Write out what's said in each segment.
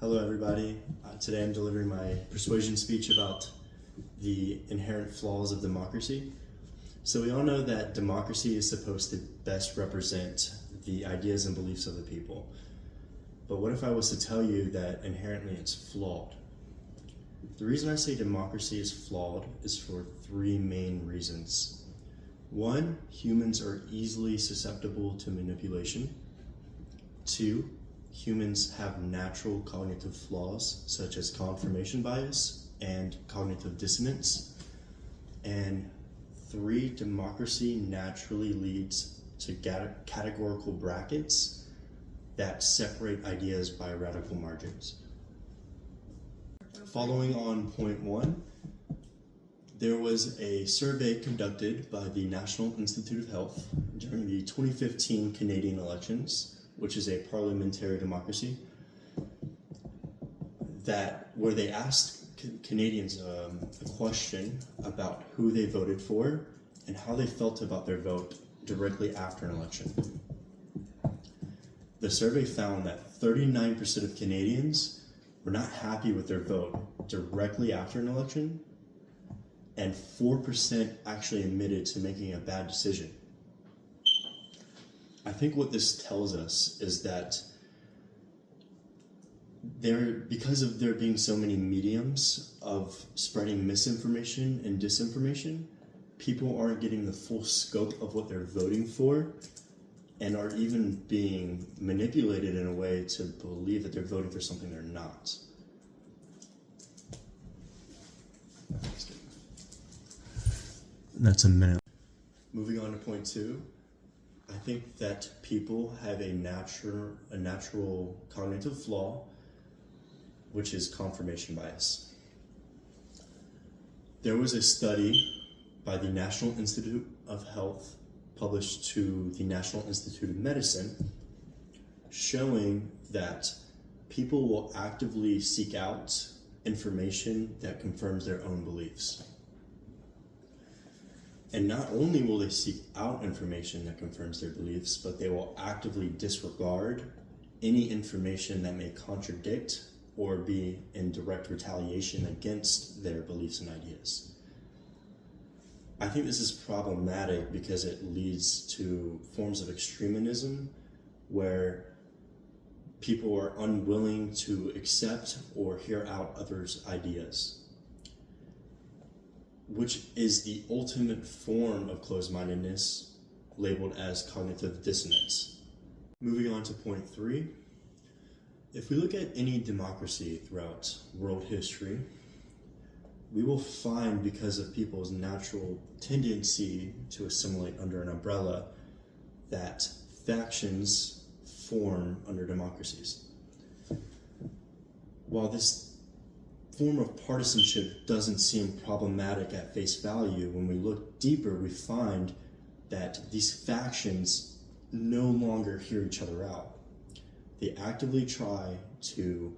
Hello everybody. Today I'm delivering my persuasion speech about the inherent flaws of democracy. So we all know that democracy is supposed to best represent the ideas and beliefs of the people. But what if I was to tell you that inherently it's flawed? The reason I say democracy is flawed is for three main reasons. One, humans are easily susceptible to manipulation. Two, humans have natural cognitive flaws such as confirmation bias and cognitive dissonance. And three, democracy naturally leads to categorical brackets that separate ideas by radical margins. Following on point one, there was a survey conducted by the National Institute of Health during the 2015 Canadian elections, which is a parliamentary democracy, where they asked Canadians a question about who they voted for and how they felt about their vote directly after an election. The survey found that 39% of Canadians were not happy with their vote directly after an election, and 4% actually admitted to making a bad decision. I think what this tells us is that because of there being so many mediums of spreading misinformation and disinformation, people aren't getting the full scope of what they're voting for and are even being manipulated in a way to believe that they're voting for something they're not. That's a minute. Moving on to point two. I think that people have a natural cognitive flaw, which is confirmation bias. There was a study by the National Institute of Health published to the National Institute of Medicine showing that people will actively seek out information that confirms their own beliefs. And not only will they seek out information that confirms their beliefs, but they will actively disregard any information that may contradict or be in direct retaliation against their beliefs and ideas. I think this is problematic because it leads to forms of extremism where people are unwilling to accept or hear out others' ideas, which is the ultimate form of closed-mindedness, labeled as cognitive dissonance. Moving on to point three, if we look at any democracy throughout world history, we will find, because of people's natural tendency to assimilate under an umbrella, that factions form under democracies. While this form of partisanship doesn't seem problematic at face value, when we look deeper, we find that these factions no longer hear each other out. They actively try to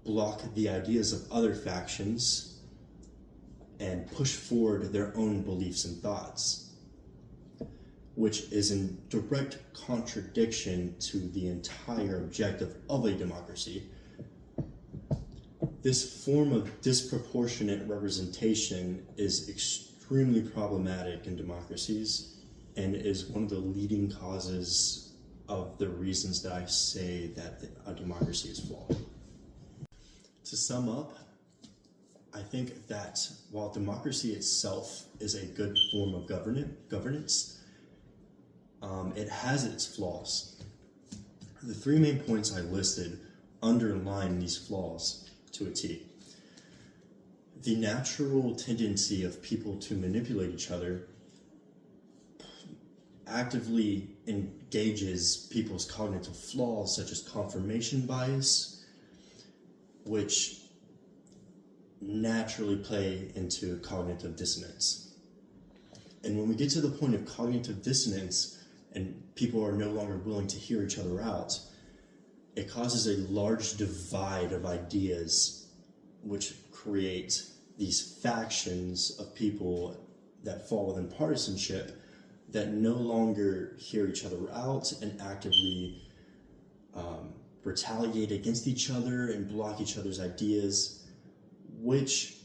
block the ideas of other factions and push forward their own beliefs and thoughts, which is in direct contradiction to the entire objective of a democracy. This form of disproportionate representation is extremely problematic in democracies and is one of the leading causes of the reasons that I say that a democracy is flawed. To sum up, I think that while democracy itself is a good form of governance, it has its flaws. The three main points I listed underline these flaws to a T. The natural tendency of people to manipulate each other actively engages people's cognitive flaws, such as confirmation bias, which naturally play into cognitive dissonance. And when we get to the point of cognitive dissonance and people are no longer willing to hear each other out, it causes a large divide of ideas, which create these factions of people that fall within partisanship that no longer hear each other out and actively retaliate against each other and block each other's ideas, which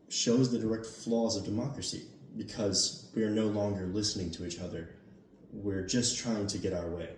shows the direct flaws of democracy because we are no longer listening to each other. We're just trying to get our way.